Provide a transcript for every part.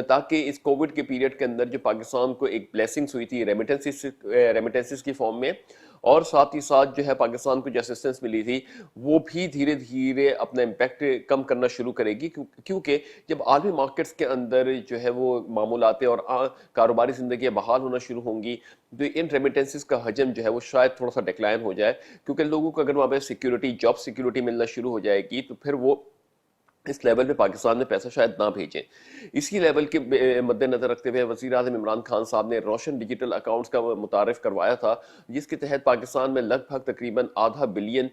تاکہ اس کووڈ کے پیریڈ کے اندر جو پاکستان کو ایک بلیسنگز ہوئی تھی ریمیٹنسز کی فارم میں، اور ساتھ ہی ساتھ جو ہے پاکستان کو جو اسسٹنس ملی تھی وہ بھی دھیرے دھیرے اپنا امپیکٹ کم کرنا شروع کرے گی، کیونکہ جب عالمی مارکیٹس کے اندر جو ہے وہ معمولاتیں اور کاروباری زندگیاں بحال ہونا شروع ہوں گی، تو ان ریمیٹنسز کا حجم جو ہے وہ شاید تھوڑا سا ڈیکلائن ہو جائے، کیونکہ لوگوں کو اگر وہاں پہ سیکیورٹی، جاب سیکیورٹی ملنا شروع ہو جائے گی تو پھر وہ اس لیول پہ پاکستان میں پیسہ شاید نہ بھیجیں۔ اسی لیول کے مد نظر رکھتے ہوئے وزیر اعظم عمران خان صاحب نے روشن ڈیجیٹل اکاؤنٹس کا متعارف کروایا تھا، جس کے تحت پاکستان میں لگ بھگ تقریباً $0.5 بلین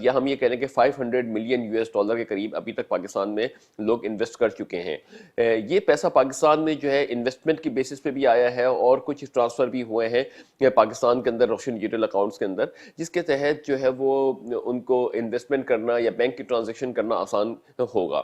یا ہم یہ کہہ لیں کہ $500 ملین کے قریب ابھی تک پاکستان میں لوگ انویسٹ کر چکے ہیں۔ یہ پیسہ پاکستان میں جو ہے انویسٹمنٹ کی بیسس پہ بھی آیا ہے، اور کچھ ٹرانسفر بھی ہوئے ہیں پاکستان کے اندر روشن ڈیجیٹل اکاؤنٹس کے اندر، جس کے تحت جو ہے وہ ان کو انویسٹمنٹ کرنا یا بینک کی ٹرانزیکشن کرنا آسان ہوگا۔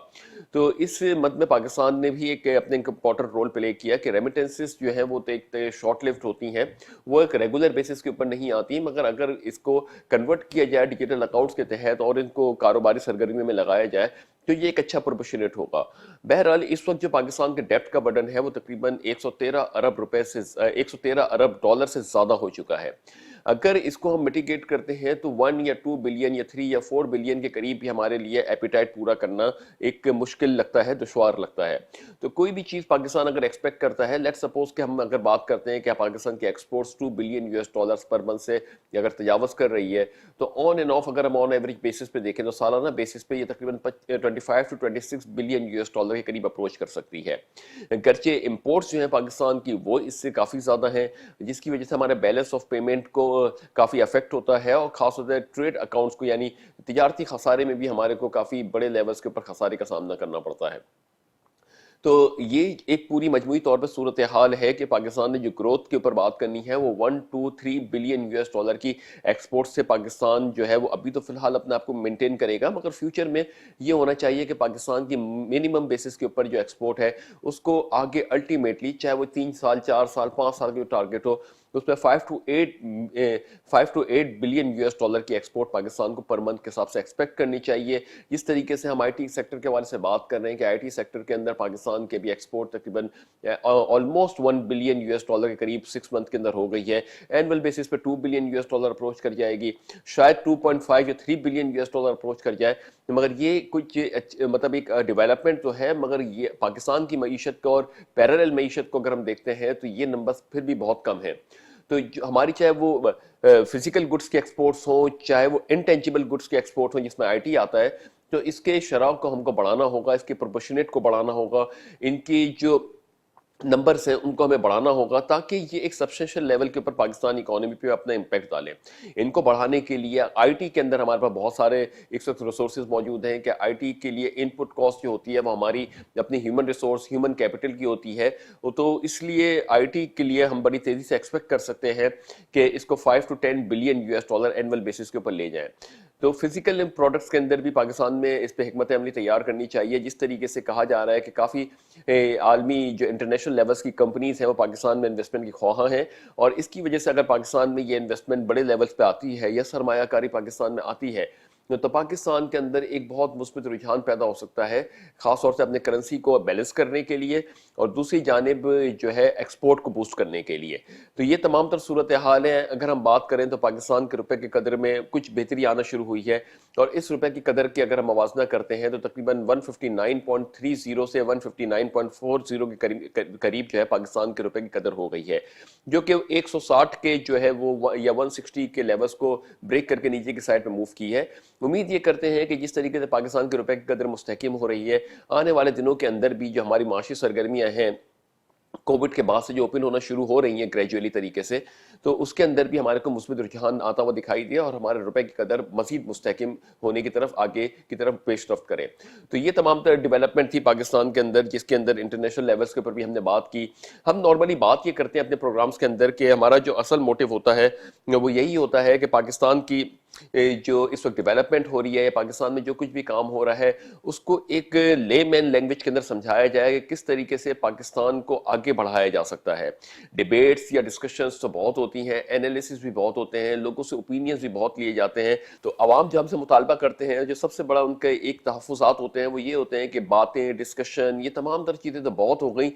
تو اس مد میں پاکستان نے بھی ایک اپنے امپورٹنٹ رول پلے کیا کہ ریمیٹنسز جو ہیں وہ ایک شارٹ لیفٹ ہوتی ہیں، وہ ایک ریگولر بیسس کے اوپر نہیں آتی، مگر اگر اس کو کنورٹ کیا جائے ڈیجیٹل اکاؤنٹس کے تحت اور ان کو کاروباری سرگرمیوں میں لگایا جائے تو یہ ایک اچھا پروپورشنیٹ ہوگا۔ بہرحال اس وقت جو پاکستان کے ڈیپٹ کا برڈن ہے وہ تقریباً 113 ارب ڈالر سے زیادہ ہو چکا ہے۔ اگر اس کو ہم میٹیگیٹ کرتے ہیں تو 1 یا 2 بلین یا 3 یا 4 بلین کے قریب بھی ہمارے لیے ایپیٹائٹ پورا کرنا ایک مشکل لگتا ہے، دشوار لگتا ہے۔ تو کوئی بھی چیز پاکستان اگر ایکسپیکٹ کرتا ہے، لیٹ سپوز کہ ہم اگر بات کرتے ہیں کہ پاکستان کی ایکسپورٹس 2 بلین پر منتھ سے اگر تجاوز کر رہی ہے، تو آن اینڈ آف اگر ہم آن ایوریج بیسس پہ دیکھیں تو سالانہ بیسس پہ یہ تقریباً 25 to 26 بلین کے قریب اپروچ کر سکتی ہے۔ گرچہ امپورٹس جو ہیں پاکستان کی وہ اس سے کافی زیادہ ہیں، جس کی وجہ سے ہمارے بیلنس آف پیمنٹ کو کافی افیکٹ ہوتا ہے، اور خاص طور سے ٹریڈ اکاؤنٹس کو یعنی تجارتی خسارے میں بھی ہمارے کو کافی بڑے لیولز کے اوپر خسارے کا سامنا کرنا پڑتا ہے۔ تو یہ ایک پوری مجموعی طور پہ صورتحال ہے کہ پاکستان نے جو گروتھ کے اوپر بات کرنی ہے وہ 1-2-3 بلین کی ایکسپورٹ سے پاکستان جو ہے وہ ابھی تو فی الحال اپنے آپ کو مینٹین کرے گا، مگر فیوچر میں یہ ہونا چاہیے کہ پاکستان کی منیمم بیسس کے اوپر جو ایکسپورٹ ہے اس کو آگے الٹیمیٹلی چاہے وہ 3 سال 4 سال 5 سال کا ٹارگیٹ ہو، اس میں 5 to 8 بلین کی ایکسپورٹ پاکستان کو پر منتھ کے حساب سے ایکسپیکٹ کرنی چاہیے۔ جس طریقے سے ہم آئی ٹی سیکٹر کے حوالے سے بات کر رہے ہیں کہ آئی ٹی سیکٹر کے اندر پاکستان کے بھی ایکسپورٹ تقریباً آلموسٹ 1 بلین کے قریب 6 منتھ کے اندر ہو گئی ہے، اینول بیسس پہ 2 بلین اپروچ کر جائے گی، شاید 2.5 یا 3 بلین اپروچ کر جائے، مگر یہ کچھ مطلب ایک ڈیولپمنٹ تو ہے، مگر یہ پاکستان کی معیشت کو اور پیرالل معیشت کو اگر ہم دیکھتے ہیں تو یہ نمبر پھر بھی بہت کم ہے۔ تو ہماری چاہے وہ فزیکل گڈس کے ایکسپورٹس ہوں، چاہے وہ انٹینجیبل گڈس کے ایکسپورٹ ہوں جس میں آئی ٹی آتا ہے، تو اس کے شرح کو ہم کو بڑھانا ہوگا، اس کے پروپورشنیٹ کو بڑھانا ہوگا، ان کی جو نمبرز ہیں ان کو ہمیں بڑھانا ہوگا، تاکہ یہ ایک سبسٹینشل لیول کے اوپر پاکستانی اکانومی پہ اپنا امپیکٹ ڈالیں۔ ان کو بڑھانے کے لیے آئی ٹی کے اندر ہمارے پاس بہت سارے ایک وقت ریسورسز موجود ہیں کہ آئی ٹی کے لیے ان پٹ کاسٹ جو ہوتی ہے وہ ہماری اپنی ہیومن ریسورس، ہیومن کیپٹل کی ہوتی ہے، تو اس لیے آئی ٹی کے لیے ہم بڑی تیزی سے ایکسپیکٹ کر سکتے ہیں کہ اس کو 5 to 10 بلین اینول بیسس کے اوپر لے جائیں۔ تو فزیکل پروڈکٹس کے اندر بھی پاکستان میں اس پہ حکمت عملی تیار کرنی چاہیے۔ جس طریقے سے کہا جا رہا ہے کہ کافی عالمی جو انٹرنیشنل لیولز کی کمپنیز ہیں وہ پاکستان میں انویسٹمنٹ کی خواہاں ہیں، اور اس کی وجہ سے اگر پاکستان میں یہ انویسٹمنٹ بڑے لیولز پہ آتی ہے یا سرمایہ کاری پاکستان میں آتی ہے تو پاکستان کے اندر ایک بہت مثبت رجحان پیدا ہو سکتا ہے، خاص طور سے اپنے کرنسی کو بیلنس کرنے کے لیے، اور دوسری جانب جو ہے ایکسپورٹ کو بوسٹ کرنے کے لیے۔ تو یہ تمام تر صورتحال ہیں۔ اگر ہم بات کریں تو پاکستان کے روپے کے قدر میں کچھ بہتری آنا شروع ہوئی ہے، اور اس روپے کی قدر کی اگر ہم موازنہ کرتے ہیں تو تقریباً 159.30 سے 159.40 کے قریب جو ہے پاکستان کے روپے کی قدر ہو گئی ہے، جو کہ 160 کے جو ہے وہ یا 160 کے لیولز کو بریک کر کے نیچے کی سائڈ پہ موو کی ہے۔ امید یہ کرتے ہیں کہ جس طریقے سے پاکستان کے روپے کی قدر مستحکم ہو رہی ہے، آنے والے دنوں کے اندر بھی جو ہماری معاشی سرگرمیاں ہیں کووڈ کے بعد سے جو اوپن ہونا شروع ہو رہی ہیں گریجولی طریقے سے، تو اس کے اندر بھی ہمارے کو مثبت رجحان آتا ہوا دکھائی دیا، اور ہمارے روپے کی قدر مزید مستحکم ہونے کی طرف آگے کی طرف پیش رفت کریں۔ تو یہ تمام تر ڈیولپمنٹ تھی پاکستان کے اندر، جس کے اندر انٹرنیشنل لیولز کے اوپر بھی ہم نے بات کی۔ ہم نارملی بات یہ کرتے ہیں اپنے پروگرامز کے اندر کہ ہمارا جو اصل موٹیو ہوتا ہے وہ یہی ہوتا ہے کہ پاکستان کی جو اس وقت ڈیولپمنٹ ہو رہی ہے پاکستان میں، جو کچھ بھی کام ہو رہا ہے، اس کو ایک لے مین لینگویج کے اندر سمجھایا جائے کہ کس طریقے سے پاکستان کو آگے بڑھایا جا سکتا ہے۔ ڈیبیٹس یا ڈسکشنز تو بہت ہوتی ہیں، انالیسس بھی بہت ہوتے ہیں، لوگوں سے اوپینینز بھی بہت لیے جاتے ہیں، تو عوام جو ہم سے مطالبہ کرتے ہیں، جو سب سے بڑا ان کے ایک تحفظات ہوتے ہیں وہ یہ ہوتے ہیں کہ باتیں، ڈسکشن، یہ تمام تر چیزیں تو بہت ہو گئیں،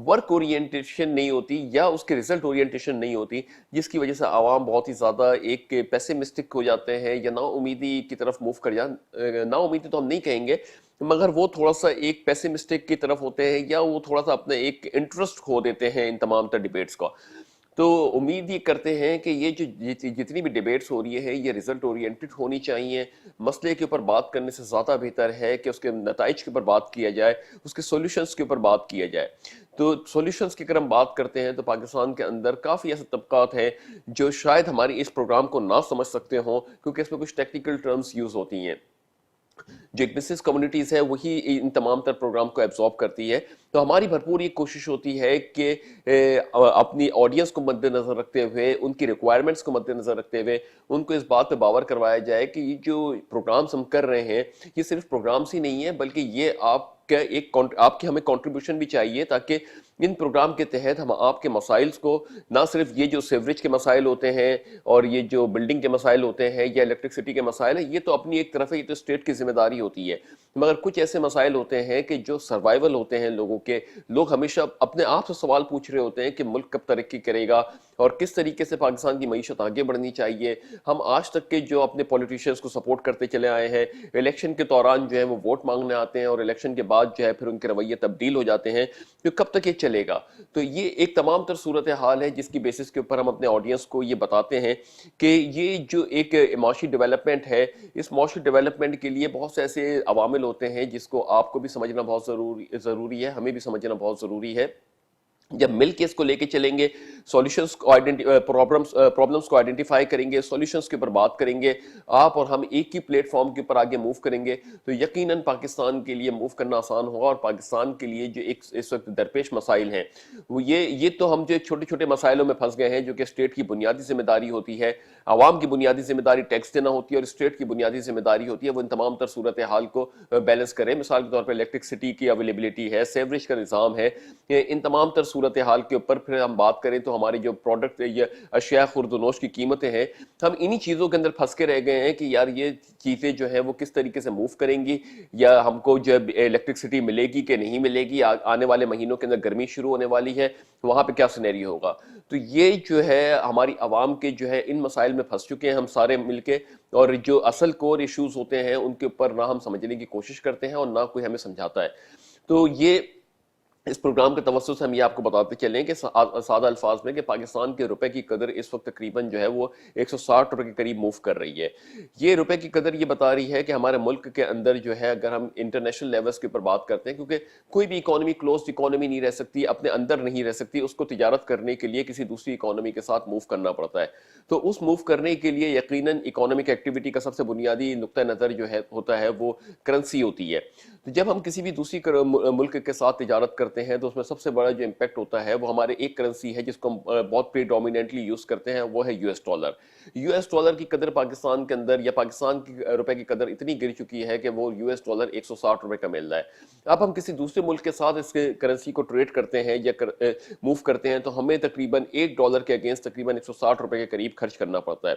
ورک اورینٹیشن نہیں ہوتی یا اس کے ریزلٹ اورینٹیشن نہیں ہوتی، جس کی وجہ سے عوام بہت ہی زیادہ ایک پیسمسٹک ہو جاتے ہیں یا نا امیدی کی طرف موو کر نا امیدی تو ہم نہیں کہیں گے، مگر وہ تھوڑا سا ایک پیسمسٹک کی طرف ہوتے ہیں یا وہ تھوڑا سا اپنا ایک انٹرسٹ کھو دیتے ہیں ان تمام تر ڈیبیٹس کا۔ تو امید یہ کرتے ہیں کہ یہ جو جتنی بھی ڈیبیٹس ہو رہی ہے یہ ریزلٹ اورینٹڈ ہونی چاہیے، مسئلے کے اوپر بات کرنے سے زیادہ بہتر ہے کہ اس کے نتائج کے اوپر بات کیا جائے، اس کے سولوشنز کے اوپر بات کیا جائے۔ تو سولوشنز کی اگر ہم بات کرتے ہیں تو پاکستان کے اندر کافی ایسے طبقات ہیں جو شاید ہماری اس پروگرام کو نہ سمجھ سکتے ہوں، کیونکہ اس میں کچھ ٹیکنیکل ٹرمز یوز ہوتی ہیں۔ جو ایک بزنس کمیونٹیز ہے وہی ان تمام تر پروگرام کو ایبزارب کرتی ہے، تو ہماری بھرپور یہ کوشش ہوتی ہے کہ اپنی آڈینس کو مد نظر رکھتے ہوئے، ان کی ریکوائرمنٹس کو مد نظر رکھتے ہوئے ان کو اس بات پہ باور کروایا جائے کہ یہ جو پروگرامز ہم کر رہے ہیں یہ صرف پروگرامز ہی نہیں ہیں، بلکہ یہ آپ کی ہمیں کنٹریبیوشن بھی چاہیے، تاکہ ان پروگرام کے تحت ہم آپ کے مسائل کو، نہ صرف یہ جو سیوریج کے مسائل ہوتے ہیں اور یہ جو بلڈنگ کے مسائل ہوتے ہیں یا الیکٹرسٹی کے مسائل ہیں، یہ تو اپنی ایک طرف ہے، یہ تو اسٹیٹ کی ذمہ داری ہوتی ہے، مگر کچھ ایسے مسائل ہوتے ہیں کہ جو سروائیول ہوتے ہیں لوگوں کے، لوگ ہمیشہ اپنے آپ سے سوال پوچھ رہے ہوتے ہیں کہ ملک کب ترقی کرے گا اور کس طریقے سے پاکستان کی معیشت آگے بڑھنی چاہیے۔ ہم آج تک کے جو اپنے پولیٹیشینز کو سپورٹ کرتے چلے آئے ہیں، الیکشن کے دوران جو ہے وہ ووٹ مانگنے آتے ہیں اور الیکشن کے بعد جو ہے پھر ان کے رویے تبدیل ہو جاتے ہیں، تو کب تک یہ چلے گا؟ تو یہ ایک تمام تر صورتحال ہے جس کی بیسس کے اوپر ہم اپنے آڈینس کو یہ بتاتے ہیں کہ یہ جو ایک معاشی ڈیولپمنٹ ہے، اس معاشی ڈیولپمنٹ کے لیے بہت سے ایسے عوامل ہوتے ہیں جس کو آپ کو بھی سمجھنا بہت ضروری ہے، ہمیں بھی سمجھنا بہت ضروری ہے۔ جب مل کے اس کو لے کے چلیں گے، سولوشنز کو پرابلمس کو آئیڈینٹیفائی کریں گے، سولوشنز کے اوپر بات کریں گے، آپ اور ہم ایک ہی پلیٹ فارم کے اوپر آگے موو کریں گے، تو یقیناً پاکستان کے لیے موو کرنا آسان ہوگا، اور پاکستان کے لیے جو ایک اس وقت درپیش مسائل ہیں وہ یہ تو ہم جو چھوٹے چھوٹے مسائلوں میں پھنس گئے ہیں، جو کہ اسٹیٹ کی بنیادی ذمہ داری ہوتی ہے، عوام کی بنیادی ذمہ داری ٹیکس دینا ہوتی ہے اور اسٹیٹ کی بنیادی ذمہ داری ہوتی ہے وہ ان تمام تر صورتحال کو بیلنس کرے۔ مثال کے طور پہ الیکٹرسٹی کی اویلیبلٹی ہے، سیوریج کا نظام ہے، ان تمام تر صورتحال کے اوپر پھر ہم بات کریں تو ہماری جو پروڈکٹ یا اشیاء خرد و نوش کی قیمتیں ہیں، ہم انہی چیزوں کے اندر پھنس کے رہ گئے ہیں کہ یار یہ چیزیں جو ہیں وہ کس طریقے سے موو کریں گی، یا ہم کو جب الیکٹرسٹی ملے گی کہ نہیں ملے گی، آنے والے مہینوں کے اندر گرمی شروع ہونے والی ہے، وہاں پہ کیا سینیریو ہوگا۔ تو یہ جو ہے ہماری عوام کے جو ہے ان مسائل میں پھنس چکے ہیں ہم سارے مل کے، اور جو اصل کور ایشوز ہوتے ہیں ان کے اوپر نہ ہم سمجھنے کی کوشش کرتے ہیں اور نہ کوئی ہمیں سمجھاتا ہے۔ تو یہ اس پروگرام کے توسط سے ہم یہ آپ کو بتاتے چلیں کہ سادہ الفاظ میں کہ پاکستان کے روپے کی قدر اس وقت تقریباً جو ہے وہ 160 روپے کے قریب موو کر رہی ہے۔ یہ روپے کی قدر یہ بتا رہی ہے کہ ہمارے ملک کے اندر جو ہے، اگر ہم انٹرنیشنل لیولز کے اوپر بات کرتے ہیں، کیونکہ کوئی بھی اکانومی کلوزڈ اکانومی نہیں رہ سکتی، اپنے اندر نہیں رہ سکتی، اس کو تجارت کرنے کے لیے کسی دوسری اکانومی کے ساتھ موو کرنا پڑتا ہے، تو اس موو کرنے کے لیے یقیناً اکانومک ایکٹیویٹی کا سب سے بنیادی نقطہ نظر جو ہے ہوتا ہے وہ کرنسی ہوتی ہے۔ تو جب ہم کسی بھی دوسری ملک کے ساتھ تجارت کرتے ہیں تو اس میں سب سے بڑا جو امپیکٹ ہوتا ہے وہ ہمارے ایک کرنسی ہے جس کو ہم بہت پریڈومیننٹلی یوز کرتے ہیں، وہ ہے U S dollar. U S dollar کی قدر پاکستان کے اندر، یا پاکستان کی روپے کی قدر اتنی گر چکی ہے کہ وہ یو ایس ڈالر 160 روپے کا مل رہا ہے۔ اب ہم کسی دوسرے ملک کے ساتھ اس کے کرنسی کو ٹریڈ کرتے ہیں یا موو کرتے ہیں تو ہمیں تقریباً $1 کے اگینسٹ تقریباً 160 روپے کے قریب خرچ کرنا پڑتا ہے۔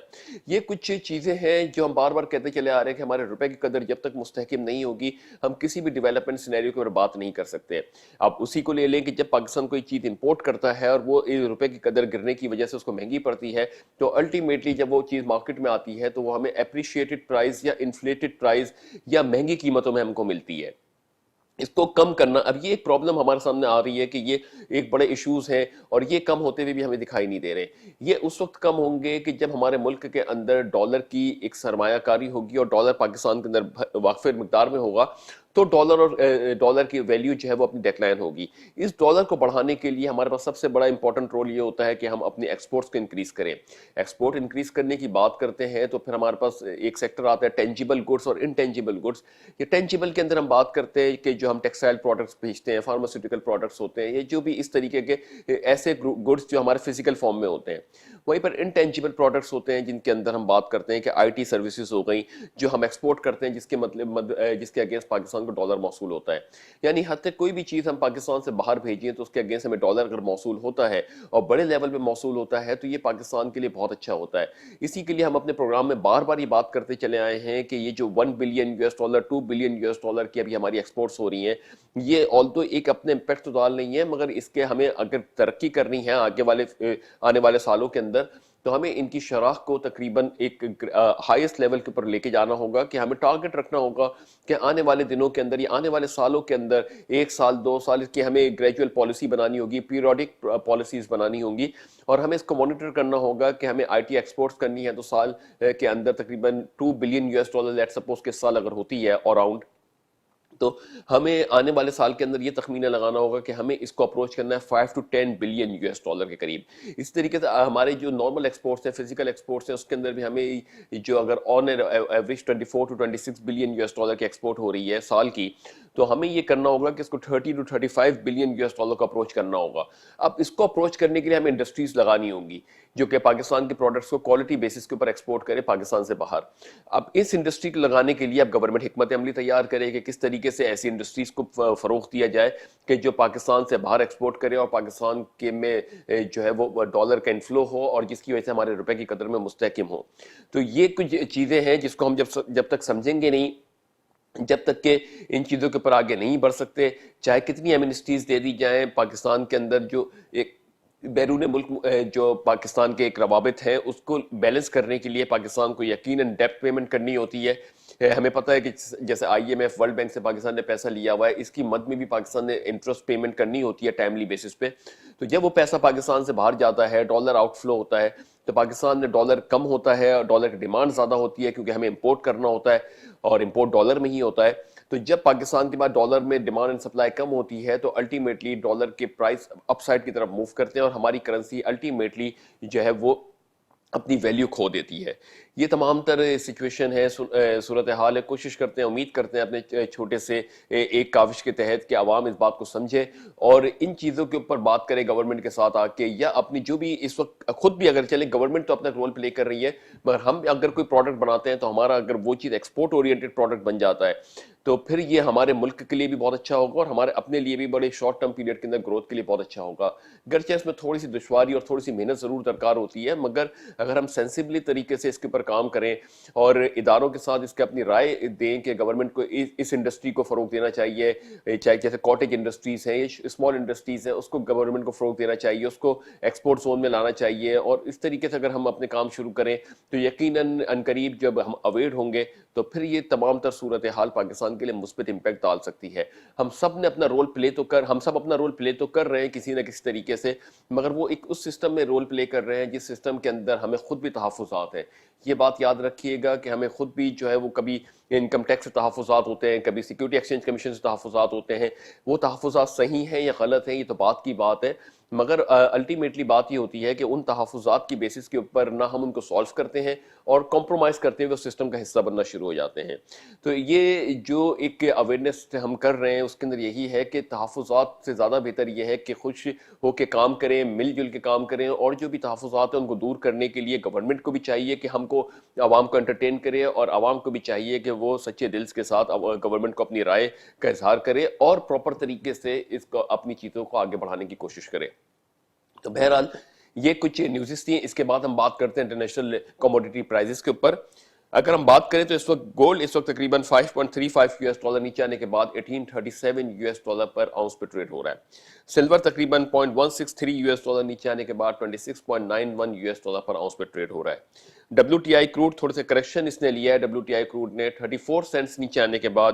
یہ کچھ چیزیں ہیں جو ہم بار بار کہتے چلے آ رہے ہیں کہ ہمارے روپے کی قدر جب تک مستحکم نہیں ہوگی ہم کسی بھی ڈیولپمنٹ سینیریو کے اوپر بات نہیں کر سکتے۔ آپ اسی کو لے لیں کہ جب پاکستان کوئی چیز امپورٹ کرتا ہے اور وہ روپے کی قدر گرنے کی وجہ سے اس کو مہنگی پڑتی ہے، تو الٹیمیٹلی جب وہ چیز مارکیٹ میں آتی ہے تو وہ ہمیں اپریشیٹڈ پرائز یا انفلیٹڈ پرائز یا مہنگی قیمتوں میں ہم کو ملتی ہے۔ اس کو کم کرنا، اب یہ ایک پرابلم ہمارے سامنے آ رہی ہے کہ یہ ایک بڑے ایشوز ہیں اور یہ کم ہوتے ہوئے بھی ہمیں دکھائی نہیں دے رہے۔ یہ اس وقت کم ہوں گے کہ جب ہمارے ملک کے اندر ڈالر کی ایک سرمایہ کاری ہوگی اور ڈالر پاکستان کے اندر وافر مقدار میں ہوگا، تو ڈالر کی ویلیو جو ہے وہ اپنی ڈیکلائن ہوگی. اس ڈالر کو بڑھانے کے لیے ہمارے پاس سب سے بڑا امپورٹنٹ رول یہ ہوتا ہے کہ ہم اپنے ایکسپورٹس کو انکریز کریں. ایکسپورٹ انکریز کرنے کی بات کرتے ہیں تو پھر ہمارے پاس ایک سیکٹر آتا ہے ٹینجیبل گڈس اور انٹینجیبل گڈس. یہ ٹینجیبل کے اندر ہم بات کرتے ہیں کہ جو ہم ٹیکسٹائل پروڈکٹس بھیجتے ہیں, فارماسیوٹیکل پروڈکٹس ہوتے ہیں, یہ جو بھی اس طریقے کے ایسے گڈس جو ہمارے فزیکل فارم میں ہوتے ہیں. وہیں پر انٹینجیبل پروڈکٹس ہوتے ہیں جن کے اندر ہم بات کرتے ہیں کہ آئی ٹی سروسز ہو گئیں جو ہم ایکسپورٹ کرتے ہیں, جس کے اگینسٹ پاکستان کو ڈالر موصول ہوتا ہے. یعنی حتیٰ کوئی بھی چیز ہم پاکستان سے باہر بھیجیں تو اس کے اگینسٹ ہمیں ڈالر اگر موصول ہوتا ہے اور بڑے لیول پہ موصول ہوتا ہے تو یہ پاکستان کے لیے بہت اچھا ہوتا ہے. اسی کے لیے ہم اپنے پروگرام میں بار بار یہ بات کرتے چلے آئے ہیں کہ یہ جو $1 بلین $2 بلین کی ابھی ہماری ایکسپورٹس ہو رہی ہیں, یہ آلدو ایک اپنے امپیکٹ تو ڈال نہیں ہے, مگر اس کے ہمیں اگر ترقی کرنی ہے آنے والے سالوں کے اندر تو ہمیں ان کی شرح کو تقریباً ایک ہائیسٹ لیول کے اوپر لے کے جانا ہوگا کہ ہمیں ٹارگٹ رکھنا ہوگا کہ آنے والے دنوں کے اندر یا آنے والے سالوں کے اندر 1 سال 2 سال کی ہمیں گریجول پالیسی بنانی ہوگی, پیریوڈک پالیسیز بنانی ہوں گی, اور ہمیں اس کو مانیٹر کرنا ہوگا کہ ہمیں آئی ٹی ایکسپورٹس کرنی ہے تو سال کے اندر تقریباً $2 بلین لیٹ سپوز کے سال اگر ہوتی ہے اراؤنڈ, تو ہمیں آنے والے سال کے اندر یہ تخمینہ لگانا ہوگا کہ ہمیں اس کو اپروچ کرنا ہے $5 to 10 بلین کے قریب. اس طریقے سے ہمارے جو نارمل ایکسپورٹس ہیں, فزیکل ایکسپورٹس ہیں, اس کے اندر بھی ہمیں جو اگر آن ایوریج 24 to 26 بلین کی ایکسپورٹ ہو رہی ہے سال کی, تو ہمیں یہ کرنا ہوگا کہ اس کو 30 to 35 بلین کو اپروچ کرنا ہوگا. اب اس کو اپروچ کرنے کے لیے ہمیں انڈسٹریز لگانی ہوں گی جو کہ پاکستان کے پروڈکٹس کو کوالٹی بیسس کے اوپر ایکسپورٹ کرے پاکستان سے باہر. اب اس انڈسٹری کو لگانے کے لیے اب گورنمنٹ حکمت عملی تیار کرے کہ کس طریقے سے ایسی انڈسٹریز کو فروغ دیا جائے کہ جو پاکستان سے باہر ایکسپورٹ کرے اور پاکستان کے میں جو ہے وہ ڈالر کا انفلو ہو اور جس کی وجہ سے ہمارے روپے کی قدر میں مستحکم ہو. تو یہ کچھ چیزیں ہیں جس کو ہم جب تک سمجھیں گے نہیں, جب تک کہ ان چیزوں کے اوپر آگے نہیں بڑھ سکتے, چاہے کتنی ایمنسٹیز دے دی جائیں پاکستان کے اندر, جو ایک بیرون ملک جو پاکستان کے ایک روابط ہیں اس کو بیلنس کرنے کے لیے پاکستان کو یقیناً ڈیپٹ پیمنٹ کرنی ہوتی ہے. ہمیں پتہ ہے کہ جیسے IMF ورلڈ بینک سے پاکستان نے پیسہ لیا ہوا ہے, اس کی مد میں بھی پاکستان نے انٹرسٹ پیمنٹ کرنی ہوتی ہے ٹائملی بیسس پہ. تو جب وہ پیسہ پاکستان سے باہر جاتا ہے, ڈالر آؤٹ فلو ہوتا ہے, تو پاکستان میں ڈالر کم ہوتا ہے اور ڈالر کی ڈیمانڈ زیادہ ہوتی ہے کیونکہ ہمیں امپورٹ کرنا ہوتا ہے اور امپورٹ ڈالر میں ہی ہوتا ہے. تو جب پاکستان کے بعد ڈالر میں ڈیمانڈ اینڈ سپلائی کم ہوتی ہے تو الٹیمیٹلی ڈالر کے پرائس اپ سائڈ کی طرف موو کرتے ہیں اور ہماری کرنسی الٹیمیٹلی جو ہے وہ اپنی ویلیو کھو دیتی ہے. یہ تمام تر سچویشن ہے, صورتحال ہے. کوشش کرتے ہیں, امید کرتے ہیں اپنے چھوٹے سے ایک کاوش کے تحت کہ عوام اس بات کو سمجھے اور ان چیزوں کے اوپر بات کرے گورنمنٹ کے ساتھ آ کے, یا اپنی جو بھی اس وقت خود بھی اگر چلے, گورنمنٹ تو اپنا رول پلے کر رہی ہے, مگر ہم اگر کوئی پروڈکٹ بناتے ہیں تو ہمارا اگر وہ چیز ایکسپورٹ اورینٹڈ پروڈکٹ بن جاتا ہے تو پھر یہ ہمارے ملک کے لیے بھی بہت اچھا ہوگا اور ہمارے اپنے لیے بھی بڑے شارٹ ٹرم پیریڈ کے اندر گروتھ کے لیے بہت اچھا ہوگا. گرچہ اس میں تھوڑی سی دشواری اور تھوڑی سی محنت ضرور درکار ہوتی ہے, مگر اگر ہم سینسبلی طریقے سے اس کے اوپر کام کریں اور اداروں کے ساتھ اس کے اپنی رائے دیں کہ گورنمنٹ کو اس انڈسٹری کو فروغ دینا چاہیے, چاہے جیسے کاٹیج انڈسٹریز ہیں, اسمال انڈسٹریز ہیں, اس کو گورنمنٹ کو فروغ دینا چاہیے, اس کو ایکسپورٹ زون میں لانا چاہیے, اور اس طریقے سے اگر ہم اپنے کام شروع کریں تو یقیناً عنقریب جب ہم اویئر ہوں گے تو پھر یہ تمام تر صورتحال پاکستان کے لیے مثبت امپیکٹ ڈال سکتی ہے. ہم سب نے اپنا رول پلے تو ہم سب اپنا رول پلے تو کر رہے ہیں کسی نہ کسی طریقے سے, مگر وہ ایک اس سسٹم میں رول پلے کر رہے ہیں جس سسٹم کے اندر ہمیں خود بھی تحفظات ہیں. یہ بات یاد رکھیے گا کہ ہمیں خود بھی جو ہے وہ کبھی انکم ٹیکس سے تحفظات ہوتے ہیں, کبھی سیکورٹی ایکسچینج کمیشن سے تحفظات ہوتے ہیں. وہ تحفظات صحیح ہیں یا غلط ہیں یہ تو بات کی بات ہے, مگر الٹیمیٹلی بات یہ ہوتی ہے کہ ان تحفظات کی بیسس کے اوپر نہ ہم ان کو سالو کرتے ہیں اور کمپرومائز کرتے ہوئے سسٹم کا حصہ بننا شروع ہو جاتے ہیں. تو یہ جو ایک اویئرنیس ہم کر رہے ہیں اس کے اندر یہی ہے کہ تحفظات سے زیادہ بہتر یہ ہے کہ خوش ہو کے کام کریں, مل جل کے کام کریں, اور جو بھی تحفظات ہیں ان کو دور کرنے کے لیے گورنمنٹ کو بھی چاہیے کہ ہم کو عوام کو انٹرٹین کرے, اور عوام کو بھی چاہیے کہ وہ سچے دل کے ساتھ گورنمنٹ کو اپنی رائے کا اظہار کرے اور پراپر طریقے سے اس کو اپنی چیزوں کو آگے بڑھانے کی کوشش کرے. تو بہرحال یہ کچھ نیوزز تھیں. اس کے بعد ہم بات کرتے ہیں انٹرنیشنل کموڈیٹی پرائزز کے اوپر. اگر ہم بات کریں تو اس وقت گولڈ اس وقت تقریباً $5.35 نیچے آنے کے بعد $1837 پر آؤنس پہ ٹریڈ ہو رہا ہے. سلور تقریباً $0.163 نیچے آنے کے بعد $26.91 پر آؤنس پہ ٹریڈ ہو رہا ہے. WTI کروڈ تھوڑے سے کریکشن اس نے لیا ہے. WTI کروڈ نے 34 سینٹس نیچے آنے کے بعد